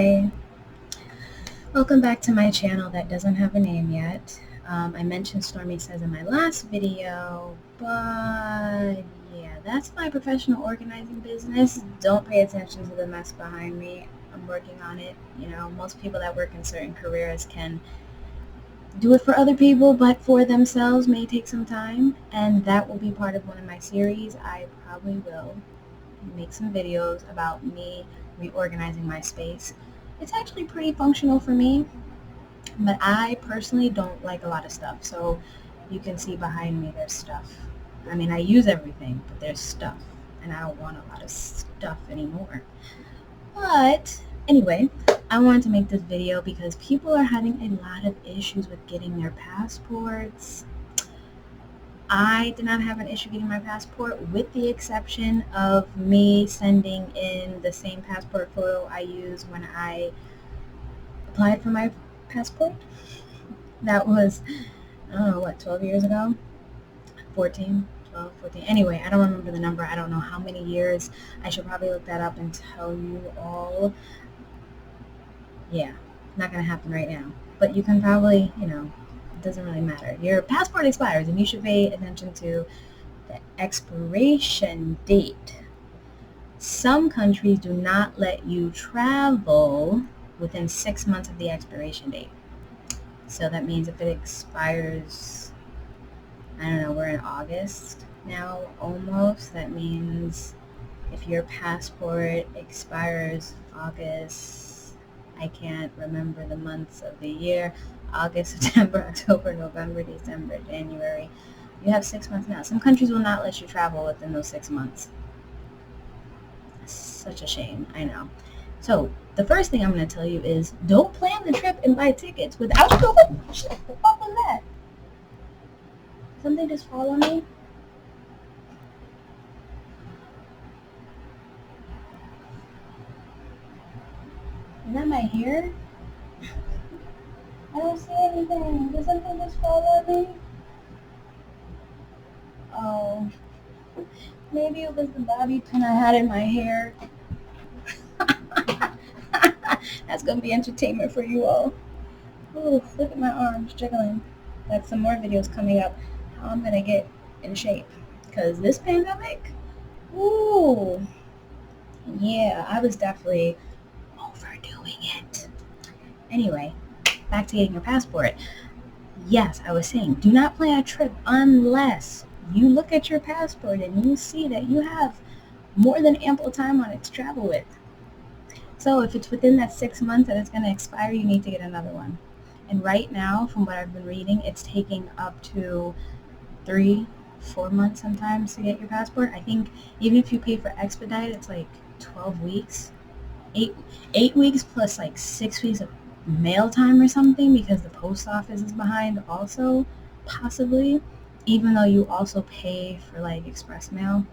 Hi, welcome back to my channel that doesn't have a name yet. I mentioned Stormy Says in my last video, but yeah, that's my professional organizing business. Don't pay attention to the mess behind me. I'm working on it. You know, most people that work in certain careers can do it for other people, but for themselves may take some time, and that will be part of one of my series. I probably will make some videos about me reorganizing my space. It's actually pretty functional for me, but I personally don't like a lot of stuff. So you can see behind me there's stuff. I mean, I use everything, but there's stuff, and I don't want a lot of stuff anymore. But anyway, I wanted to make this video because people are having a lot of issues with getting their passports. I did not have an issue getting my passport, with the exception of me sending in the same passport photo I used when I applied for my passport. That was, I don't know, what, 12 years ago? 14? 12, 14. Anyway, I don't remember the number. I don't know how many years. I should probably look that up and tell you all. Yeah, not going to happen right now. But you can probably, it doesn't really matter. Your passport expires, and you should pay attention to the expiration date. Some countries do not let you travel within 6 months of the expiration date. So that means if it expires, I don't know, we're in August now almost. That means if your passport expires August, I can't remember the months of the year, August, September, October, November, December, January. You have 6 months now. Some countries will not let you travel within those 6 months. Such a shame, I know. So the first thing I'm going to tell you is don't plan the trip and buy tickets without going. What the fuck was that? Something just follow me? Is that my hair? I don't see anything. Did something just follow me? Oh, maybe it was the bobby pin I had in my hair. That's going to be entertainment for you all. Ooh, look at my arms jiggling. Got some more videos coming up. How I'm going to get in shape. Because this pandemic, ooh, yeah, I was definitely overdoing it. Anyway, back to getting your passport. Yes, I was saying, do not plan a trip unless you look at your passport and you see that you have more than ample time on it to travel with. So if it's within that 6 months that it's going to expire, you need to get another one. And right now, from what I've been reading, it's taking up to 3-4 months sometimes to get your passport. I think even if you pay for expedite, it's like 12 weeks. 8 weeks plus like 6 weeks of mail time or something, because the post office is behind also, possibly, even though you also pay for like express mail.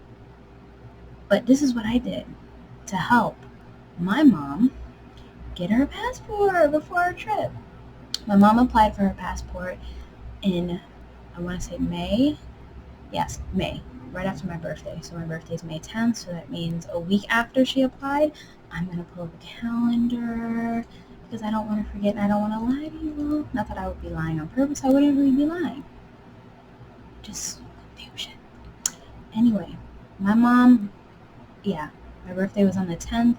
But this is what I did to help my mom get her passport before our trip. My mom applied for her passport in, I want to say May. Yes, May, right after my birthday. So my birthday is May 10th, so that means a week after she applied. I'm going to pull up a calendar because I don't want to forget and I don't want to lie to you. Not that I would be lying on purpose. I wouldn't really be lying. Just confusion. Anyway, my mom, yeah, my birthday was on the 10th.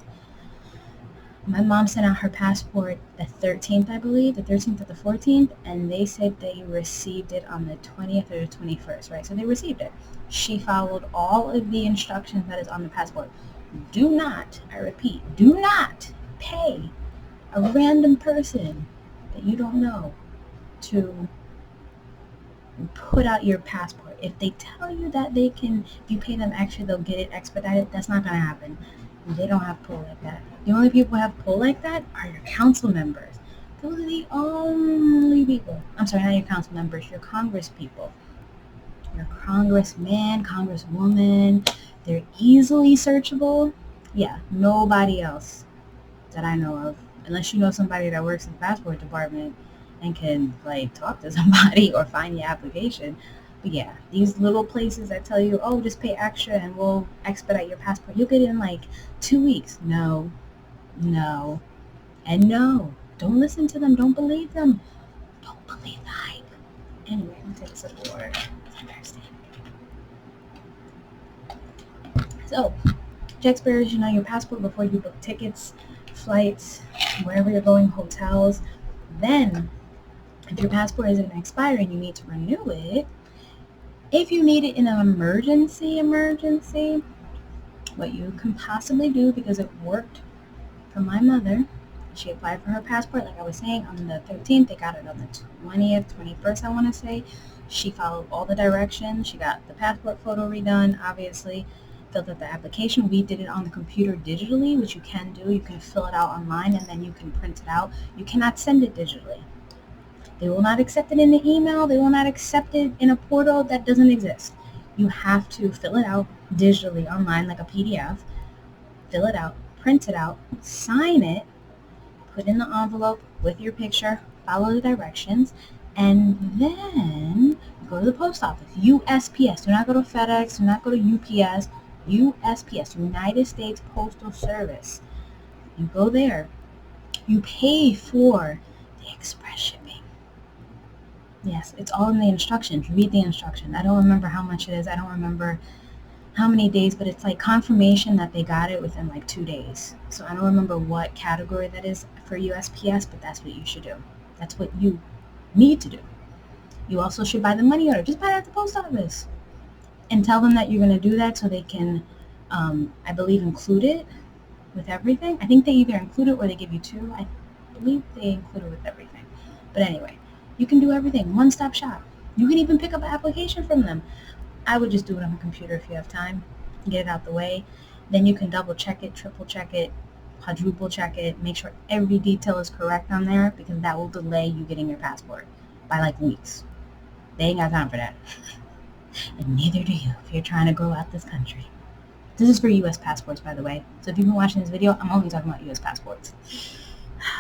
My mom sent out her passport the 13th, I believe, the 13th or the 14th, and they said they received it on the 20th or the 21st, right? So they received it. She followed all of the instructions that is on the passport. Do not, I repeat, do not pay a random person that you don't know to put out your passport. If they tell you that they can, if you pay them extra, they'll get it expedited, that's not going to happen. They don't have pull like that. The only people who have pull like that are your council members. Those are the only people. I'm sorry, not your council members, your Congress people. Your congressman, congresswoman. They're easily searchable. Yeah, nobody else that I know of. Unless you know somebody that works in the passport department and can like talk to somebody or find your application. But yeah, these little places that tell you, oh, just pay extra and we'll expedite your passport. You'll get it in like 2 weeks. No. And no, don't listen to them. Don't believe them. Don't believe the hype. Anyway, I'm gonna take a sip of water. I'm thirsty. So, check expires, your passport before you book tickets, flights, wherever you're going, hotels. Then, if your passport is going to expire and you need to renew it, if you need it in an emergency, what you can possibly do, because it worked for my mother, she applied for her passport, like I was saying, on the 13th. They got it on the 20th, 21st, I want to say. She followed all the directions. She got the passport photo redone, obviously. Filled out the application. We did it on the computer digitally, which you can do. You can fill it out online, and then you can print it out. You cannot send it digitally. They will not accept it in the email. They will not accept it in a portal that doesn't exist. You have to fill it out digitally online, like a PDF. Fill it out, print it out, sign it, put in the envelope with your picture, follow the directions, and then go to the post office. USPS. Do not go to FedEx. Do not go to UPS. USPS, United States Postal Service. You go there. You pay for the express shipping. Yes, it's all in the instructions. Read the instructions. I don't remember how much it is. I don't remember how many days, but it's like confirmation that they got it within like 2 days. So I don't remember what category that is for USPS, but that's what you should do. That's what you need to do. You also should buy the money order. Just buy it at the post office and tell them that you're going to do that so they can, I believe, include it with everything. I think they either include it or they give you two. I believe they include it with everything. But anyway, you can do everything. One-stop shop. You can even pick up an application from them. I would just do it on the computer if you have time. Get it out the way. Then you can double check it, triple check it, quadruple check it. Make sure every detail is correct on there, because that will delay you getting your passport by like weeks. They ain't got time for that. And neither do you if you're trying to grow out this country. This is for U.S. passports, by the way. So if you've been watching this video, I'm only talking about U.S. passports.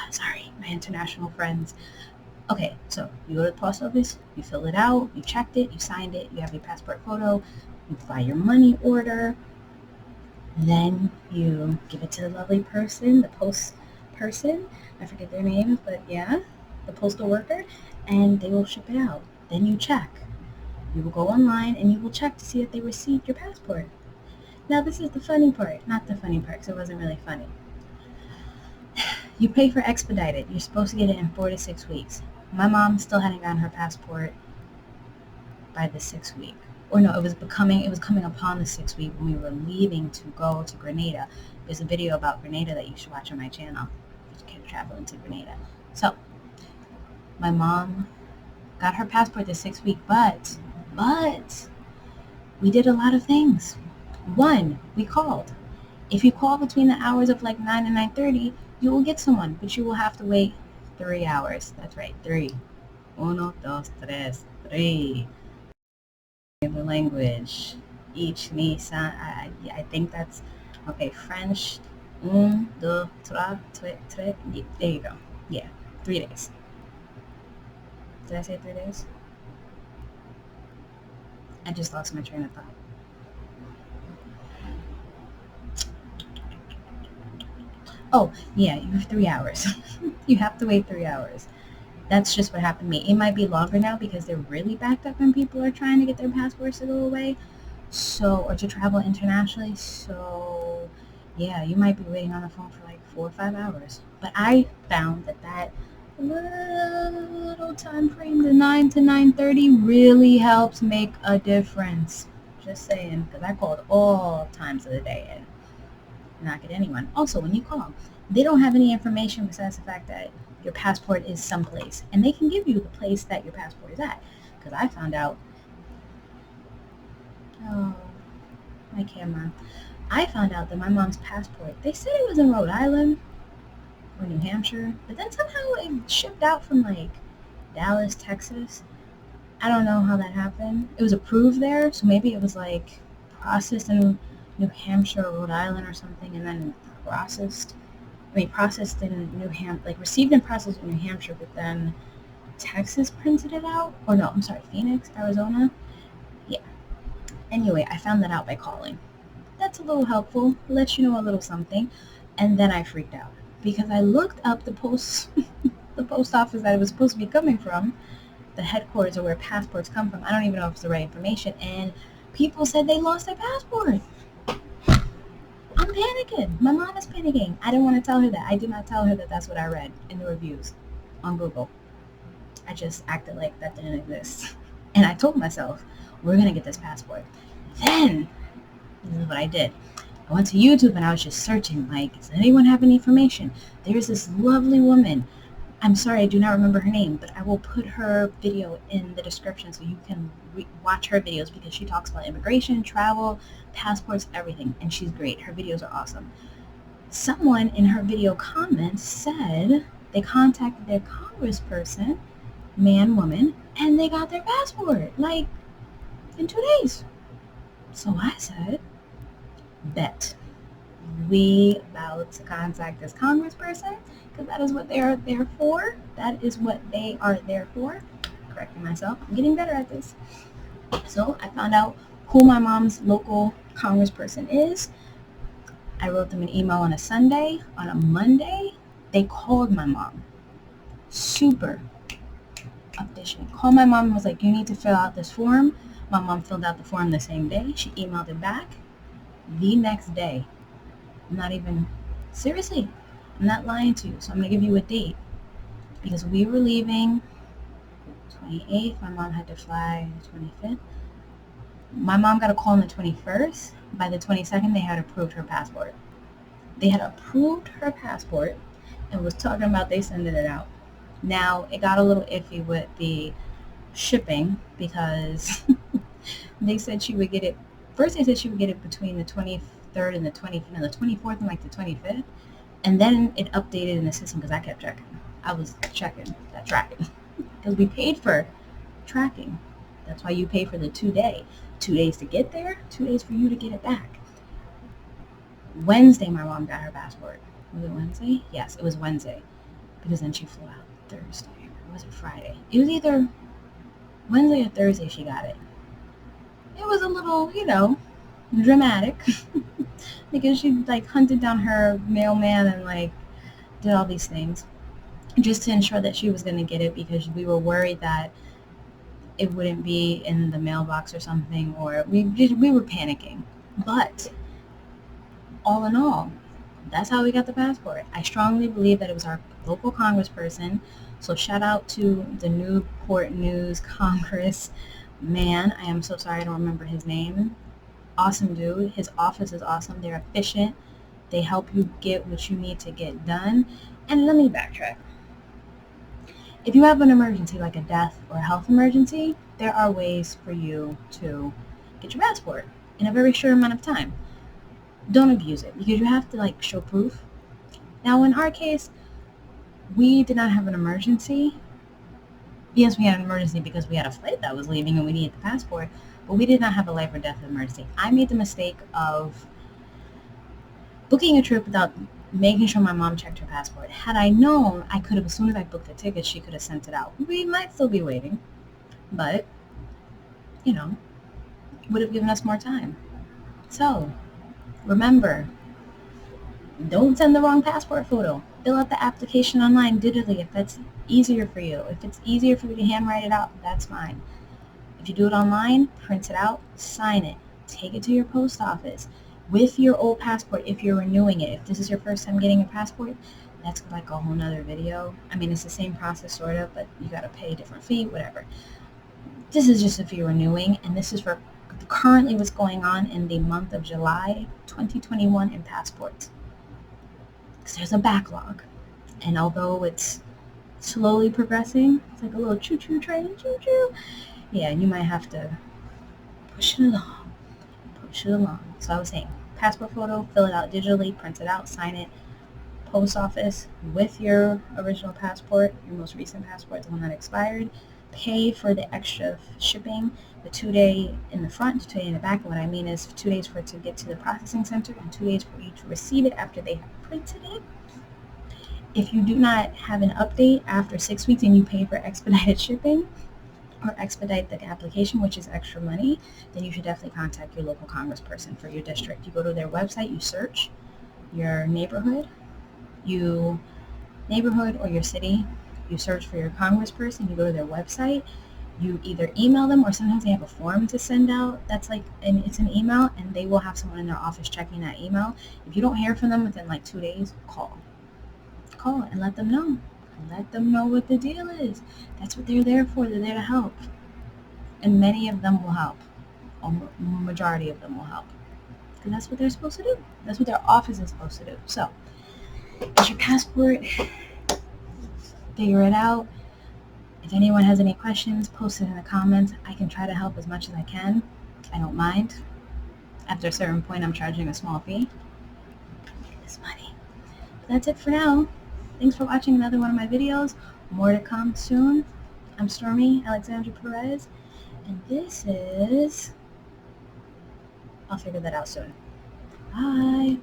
Sorry, my international friends. Okay, so you go to the post office, you fill it out, you checked it, you signed it, you have your passport photo, you buy your money order, then you give it to the lovely person, the post person, I forget their names, but yeah, the postal worker, and they will ship it out. Then you check. You will go online and you will check to see if they received your passport. Now this is the funny part, not the funny part, because it wasn't really funny. You pay for expedited. You're supposed to get it in 4 to 6 weeks. My mom still hadn't gotten her passport by the 6th week. Or no, it was coming upon the 6th week when we were leaving to go to Grenada. There's a video about Grenada that you should watch on my channel. You can travel into Grenada. So, my mom got her passport the 6th week, but we did a lot of things. One, we called. If you call between the hours of like 9 and 9:30, you will get someone, but you will have to wait 3 hours. That's right, 3. Uno, dos, tres, 3. The language. Ich, mi, san. I think that's okay. French. Un, deux, trois, tres. There you go. Yeah, 3 days. Did I say 3 days? I just lost my train of thought. Oh, yeah, you have 3 hours. You have to wait 3 hours. That's just what happened to me. It might be longer now because they're really backed up and people are trying to get their passports to go away. So, or to travel internationally. So, yeah, you might be waiting on the phone for like 4 or 5 hours. But I found that little time frame, the 9 to 9:30, really helps make a difference. Just saying, because I called all times of the day and not get anyone. Also, when you call, they don't have any information besides the fact that your passport is someplace, and they can give you the place that your passport is at. Because I found out, oh, my camera. I found out that my mom's passport, they said it was in Rhode Island or New Hampshire, but then somehow it shipped out from like Dallas, Texas. I don't know how that happened. It was approved there, so maybe it was like processed in New Hampshire or Rhode Island or something, and then processed in New Hampshire, like received and processed in New Hampshire, but then Texas printed it out. Or no, I'm sorry, Phoenix, Arizona. Yeah. Anyway, I found that out by calling. That's a little helpful. Lets you know a little something. And then I freaked out. because I looked up the post the post office that it was supposed to be coming from, the headquarters of where passports come from. I don't even know if it's the right information, and people said they lost their passport. I'm panicking. My mom is panicking. I didn't want to tell her that. I did not tell her that that's what I read in the reviews on Google. I just acted like that didn't exist. And I told myself, we're going to get this passport. Then, this is what I did. I went to YouTube and I was just searching, like, does anyone have any information? There's this lovely woman. I'm sorry, I do not remember her name, but I will put her video in the description so you can watch her videos, because she talks about immigration, travel, passports, everything, and she's great. Her videos are awesome. Someone in her video comments said they contacted their congressperson, man, woman, and they got their passport, like, in 2 days. So I said, bet. We about to contact this congressperson, because that is what they are there for. That is what they are there for. Correcting myself. I'm getting better at this. So I found out who my mom's local congressperson is. I wrote them an email on a Sunday. On a Monday, they called my mom. Super efficient. Called my mom and was like, you need to fill out this form. My mom filled out the form the same day. She emailed it back the next day. I'm not even, seriously, I'm not lying to you. So I'm going to give you a date, because we were leaving 28th. My mom had to fly the 25th. My mom got a call on the 21st. By the 22nd, they had approved her passport. They had approved her passport and was talking about they sending it out. Now, it got a little iffy with the shipping, because they said she would get it. First, they said she would get it between the 23rd and the 24th and like the 25th. And then it updated in the system, because I kept checking. I was checking that tracking, because we paid for tracking. That's why you pay for the 2 day. 2 days to get there, 2 days for you to get it back. Wednesday, my mom got her passport. Was it Wednesday? Yes, it was Wednesday, because then she flew out Thursday. Or was it Friday? It was either Wednesday or Thursday she got it. It was a little, dramatic, because she like hunted down her mailman and like did all these things just to ensure that she was going to get it, because we were worried that it wouldn't be in the mailbox or something, or we were panicking. But all in all, that's how we got the passport. I strongly believe that it was our local congressperson. So shout out to the Newport News Congress man. I am so sorry I don't remember his name. Awesome dude. His office is awesome. They're efficient. They help you get what you need to get done. And let me backtrack. If you have an emergency like a death or a health emergency, there are ways for you to get your passport in a very short amount of time. Don't abuse it, because you have to like show proof. Now in our case, we did not have an emergency. Yes, we had an emergency because we had a flight that was leaving and we needed the passport, but we did not have a life or death emergency. I made the mistake of booking a trip without making sure my mom checked her passport. Had I known, I could have, as soon as I booked the ticket, she could have sent it out. We might still be waiting, but, would have given us more time. So, remember, don't send the wrong passport photo. Fill out the application online digitally if that's easier for you. If it's easier for you to handwrite it out, that's fine. If you do it online, print it out, sign it, take it to your post office with your old passport if you're renewing it. If this is your first time getting a passport, that's like a whole nother video. I mean, it's the same process sort of, but you got to pay a different fee, whatever. This is just if you're renewing, and this is for currently what's going on in the month of July 2021 in passports. Because there's a backlog, and although it's slowly progressing, it's like a little choo-choo train, choo-choo. Yeah, you might have to push it along. So I was saying, passport photo, fill it out digitally, print it out, sign it, post office with your original passport, your most recent passport, the one that expired. Pay for the extra shipping, the 2 day in the front, 2 day in the back. And what I mean is 2 days for it to get to the processing center and 2 days for you to receive it after they have printed it. If you do not have an update after 6 weeks and you pay for expedited shipping or expedite the application, which is extra money, then you should definitely contact your local congressperson for your district. You go to their website, you search your neighborhood, You neighborhood or your city, you search for your congressperson, you go to their website, you either email them or sometimes they have a form to send out that's like, and it's an email, and they will have someone in their office checking that email. If you don't hear from them within like 2 days, call and let them know. Let them know what the deal is. That's what they're there for. They're there to help, and many of them will help. A majority of them will help, because that's what they're supposed to do. That's what their office is supposed to do. So get your passport, figure it out. If anyone has any questions, post it in the comments. I can try to help as much as I can. I don't mind. After a certain point, I'm charging a small fee. It's money. But that's it for now. Thanks for watching another one of my videos. More to come soon. I'm Stormy Alexandra Perez, and this is... I'll figure that out soon. Bye.